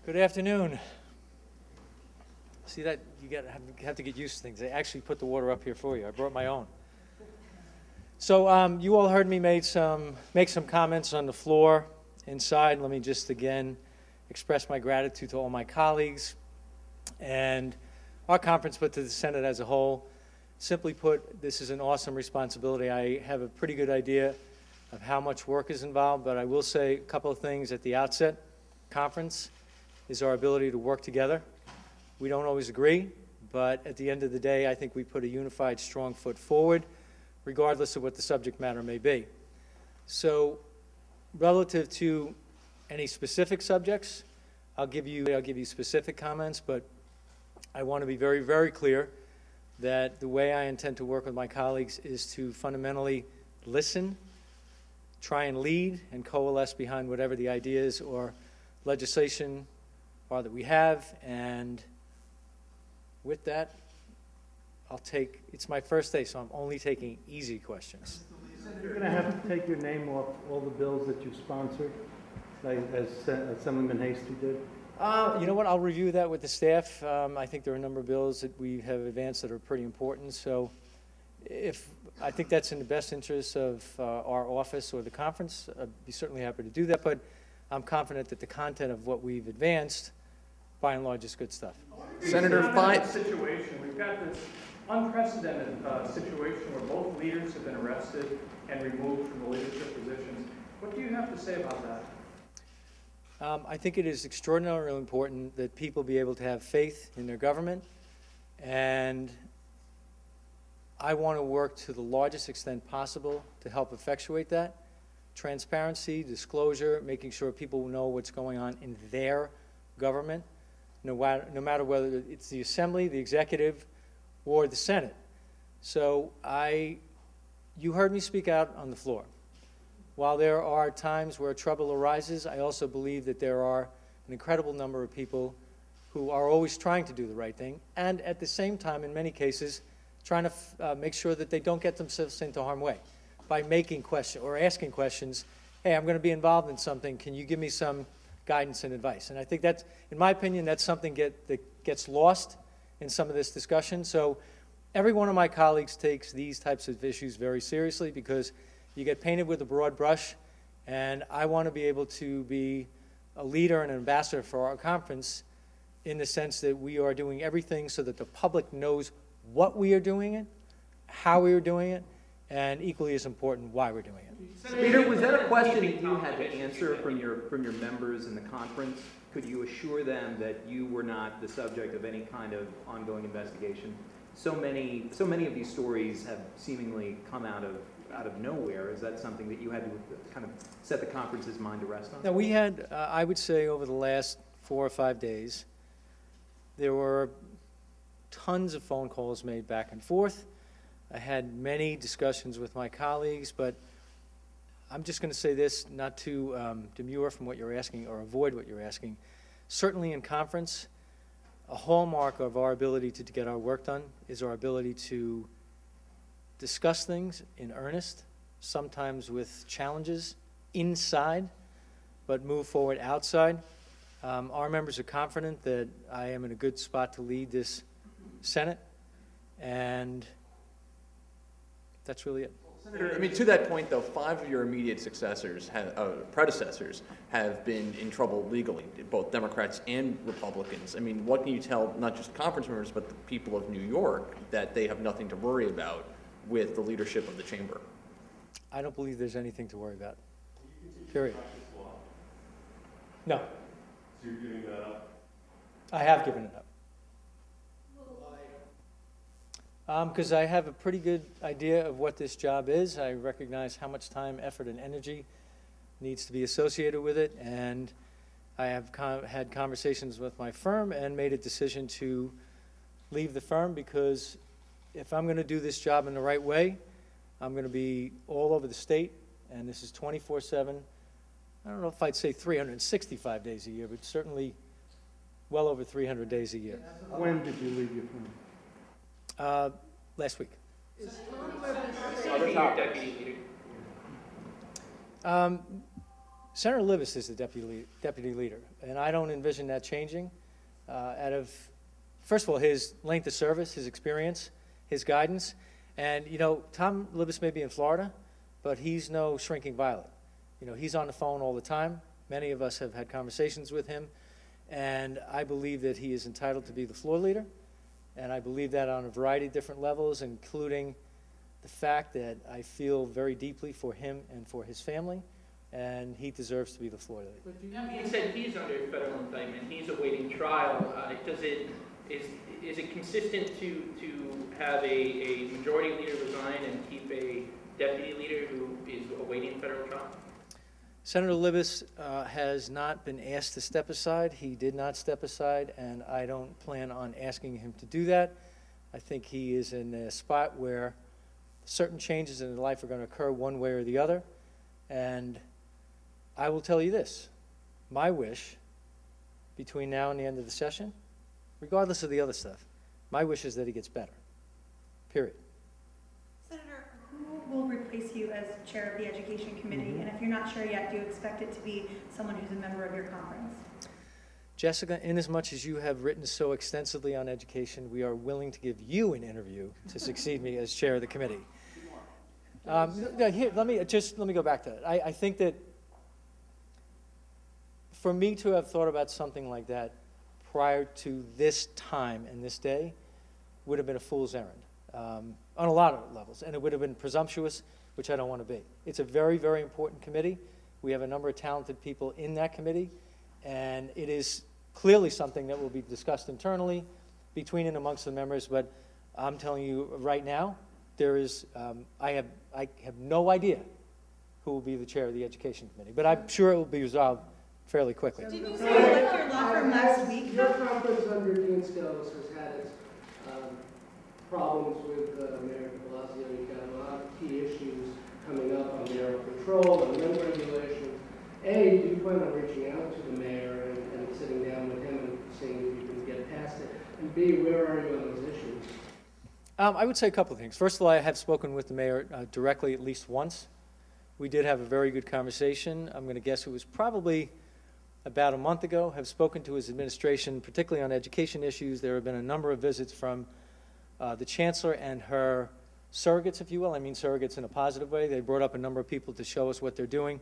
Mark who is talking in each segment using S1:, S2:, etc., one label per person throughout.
S1: Good afternoon. See that? You have to get used to things. They actually put the water up here for you. I brought my own. So you all heard me make some comments on the floor inside. Let me just again express my gratitude to all my colleagues and our conference, but to the Senate as a whole. Simply put, this is an awesome responsibility. I have a pretty good idea of how much work is involved, but I will say a couple of things at the outset. Conference is our ability to work together. We don't always agree, but at the end of the day, I think we put a unified, strong foot forward, regardless of what the subject matter may be. So, relative to any specific subjects, I'll give you specific comments, but I want to be very, very clear that the way I intend to work with my colleagues is to fundamentally listen, try and lead and coalesce behind whatever the ideas or legislation are that we have, and with that, it's my first day, so I'm only taking easy questions.
S2: You're going to have to take your name off all the bills that you've sponsored, like as Assemblyman Hasty did?
S1: You know what, I'll review that with the staff. I think there are a number of bills that we have advanced that are pretty important, so I think that's in the best interest of our office or the conference. I'd be certainly happy to do that, but I'm confident that the content of what we've advanced, by and large, is good stuff.
S3: Senator
S4: Situation. We've got this unprecedented situation where both leaders have been arrested and removed from the leadership positions. What do you have to say about that?
S1: I think it is extraordinarily important that people be able to have faith in their government, and I want to work to the largest extent possible to help effectuate that. Transparency, disclosure, making sure people know what's going on in their government, no matter whether it's the Assembly, the Executive, or the Senate. So you heard me speak out on the floor. While there are times where trouble arises, I also believe that there are an incredible number of people who are always trying to do the right thing, and at the same time, in many cases, trying to make sure that they don't get themselves into harm's way by making questions or asking questions. Hey, I'm going to be involved in something. Can you give me some guidance and advice? And I think that's, in my opinion, that's something that gets lost in some of this discussion. So every one of my colleagues takes these types of issues very seriously because you get painted with a broad brush, and I want to be able to be a leader and an ambassador for our conference in the sense that we are doing everything so that the public knows what we are doing it, how we are doing it, and equally as important, why we're doing it.
S3: Peter, was that a question that you had to answer from your members in the conference? Could you assure them that you were not the subject of any kind of ongoing investigation? So many of these stories have seemingly come out of nowhere. Is that something that you had to kind of set the conference's mind to rest on?
S1: Now, we had, I would say, over the last 4 or 5 days, there were tons of phone calls made back and forth. I had many discussions with my colleagues, but I'm just going to say this, not to demur from what you're asking or avoid what you're asking. Certainly in conference, a hallmark of our ability to get our work done is our ability to discuss things in earnest, sometimes with challenges inside, but move forward outside. Our members are confident that I am in a good spot to lead this Senate, and that's really it.
S5: Senator, I mean, to that point, though, 5 of your immediate predecessors have been in trouble legally, both Democrats and Republicans. I mean, what can you tell not just conference members, but the people of New York that they have nothing to worry about with the leadership of the chamber?
S1: I don't believe there's anything to worry about. Period. No.
S6: So you're giving that up?
S1: I have given it up. Because I have a pretty good idea of what this job is. I recognize how much time, effort, and energy needs to be associated with it, and I have had conversations with my firm and made a decision to leave the firm because if I'm going to do this job in the right way, I'm going to be all over the state, and this is 24/7. I don't know if I'd say 365 days a year, but certainly well over 300 days a year.
S2: When did you leave your firm?
S1: Last week.
S3: Other topics.
S1: Senator Libous is the deputy leader, and I don't envision that changing. First of all, his length of service, his experience, his guidance, and Tom Libous may be in Florida, but he's no shrinking violet. He's on the phone all the time. Many of us have had conversations with him, and I believe that he is entitled to be the floor leader, and I believe that on a variety of different levels, including the fact that I feel very deeply for him and for his family, and he deserves to be the floor leader.
S7: That being said, he's under federal indictment, he's awaiting trial. Is it consistent to have a majority leader resign and keep a deputy leader who is awaiting federal trial?
S1: Senator Libous has not been asked to step aside. He did not step aside, and I don't plan on asking him to do that. I think he is in a spot where certain changes in his life are going to occur one way or the other, and I will tell you this. My wish between now and the end of the session, regardless of the other stuff, my wish is that he gets better, period.
S8: Senator, who will replace you as chair of the Education Committee? And if you're not sure yet, do you expect it to be someone who's a member of your conference?
S1: Jessica, inasmuch as you have written so extensively on education, we are willing to give you an interview to succeed me as chair of the committee. Here, let me go back to that. I think that for me to have thought about something like that prior to this time and this day would have been a fool's errand on a lot of levels, and it would have been presumptuous, which I don't want to be. It's a very, very important committee. We have a number of talented people in that committee, and it is clearly something that will be discussed internally between and amongst the members, but I'm telling you right now, there is, I have no idea who will be the chair of the Education Committee, but I'm sure it will be resolved fairly quickly.
S8: Did you say you left your law firm last week?
S9: Your conference under Dean Skelos has had its problems with Mayor de Blasio. You've got a lot of key issues coming up on mayor control and rent regulations. A, do you plan on reaching out to the mayor and sitting down with him and seeing if you can get past it? And B, where are you on those issues?
S1: I would say a couple of things. First of all, I have spoken with the mayor directly at least once. We did have a very good conversation. I'm going to guess it was probably about a month ago. Have spoken to his administration, particularly on education issues. There have been a number of visits from the chancellor and her surrogates, if you will. I mean surrogates in a positive way. They brought up a number of people to show us what they're doing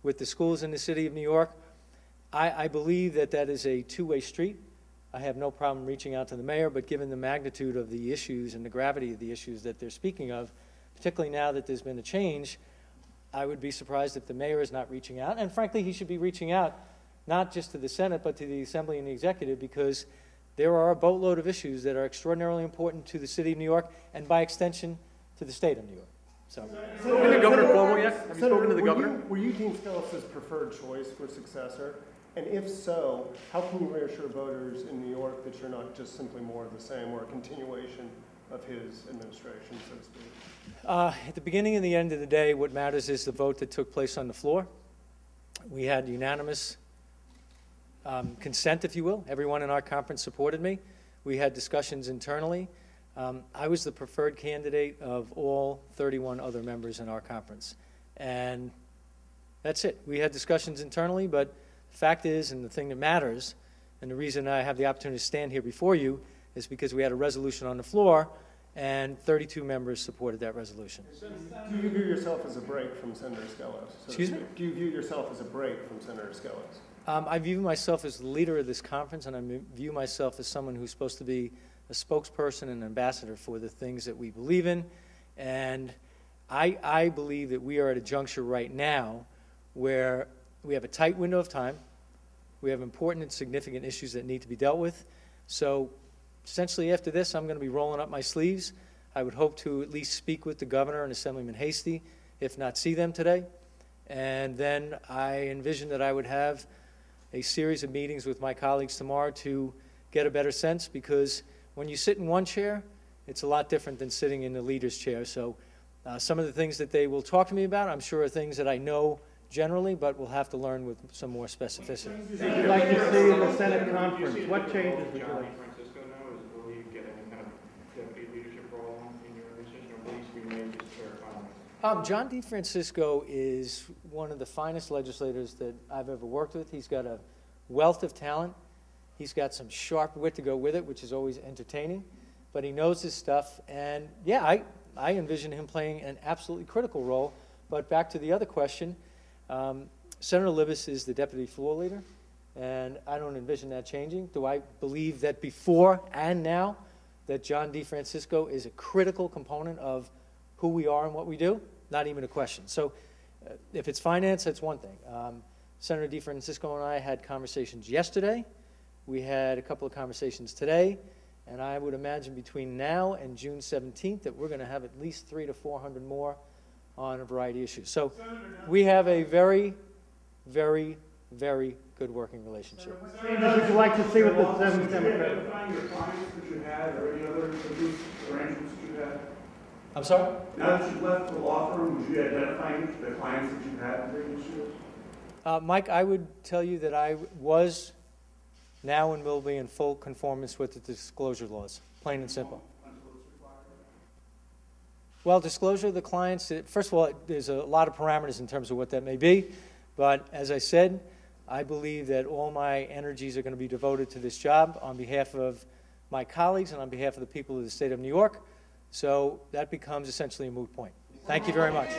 S1: with the schools in the city of New York. I believe that that is a two-way street. I have no problem reaching out to the mayor, but given the magnitude of the issues and the gravity of the issues that they're speaking of, particularly now that there's been a change, I would be surprised if the mayor is not reaching out. And frankly, he should be reaching out not just to the Senate, but to the Assembly and the Executive, because there are a boatload of issues that are extraordinarily important to the city of New York and by extension to the state of New York. So,
S5: Spoken to Governor Cuomo yet? Have you spoken to the governor?
S6: Were you Dean Skelos' preferred choice for successor? And if so, how can you reassure voters in New York that you're not just simply more of the same or a continuation of his administration, so to speak?
S1: at the beginning and the end of the day, what matters is the vote that took place on the floor. We had unanimous consent, if you will. Everyone in our conference supported me. We had discussions internally. I was the preferred candidate of all 31 other members in our conference. And that's it. We had discussions internally, but the fact is, and the thing that matters, and the reason I have the opportunity to stand here before you is because we had a resolution on the floor, and 32 members supported that resolution.
S6: Do you view yourself as a break from Senator Skelos?
S1: Excuse me?
S6: Do you view yourself as a break from Senator Skelos?
S1: I view myself as the leader of this conference, and I view myself as someone who's supposed to be a spokesperson and ambassador for the things that we believe in. And I believe that we are at a juncture right now where we have a tight window of time. We have important and significant issues that need to be dealt with. So essentially after this, I'm going to be rolling up my sleeves. I would hope to at least speak with the governor and Assemblyman Hasty, if not see them today. And then I envision that I would have a series of meetings with my colleagues tomorrow to get a better sense, because when you sit in one chair, it's a lot different than sitting in the leader's chair. So some of the things that they will talk to me about, I'm sure, are things that I know generally, but we'll have to learn with some more specificity.
S2: What would you like to see in the Senate conference? What changes would you like?
S4: Francisco now, is will you get any kind of deputy leadership role in your administration, or will you remain just chair of finance?
S1: John DeFrancisco is one of the finest legislators that I've ever worked with. He's got a wealth of talent. He's got some sharp wit to go with it, which is always entertaining. But he knows his stuff. And yeah, I envision him playing an absolutely critical role. But back to the other question, Senator Libous is the deputy floor leader, and I don't envision that changing. Do I believe that before and now that John DeFrancisco is a critical component of who we are and what we do? Not even a question. So if it's finance, that's one thing. Senator DeFrancisco and I had conversations yesterday. We had a couple of conversations today, and I would imagine between now and June 17th that we're going to have at least 300 to 400 more on a variety of issues. So we have a very, very, very good working relationship.
S2: Changes would you like to see with the 7th
S10: Did you
S2: Democrat?
S10: identify your clients that you had or any other business arrangements that you had?
S1: I'm sorry?
S10: Now that you've left the law firm, would you identify the clients that you had in previous years?
S1: Mike, I would tell you that I was, now and will be in full conformance with the disclosure laws, plain and simple. Well, disclosure of the clients, first of all, there's a lot of parameters in terms of what that may be, but as I said, I believe that all my energies are going to be devoted to this job on behalf of my colleagues and on behalf of the people of the state of New York, so that becomes essentially a moot point. Thank you very much.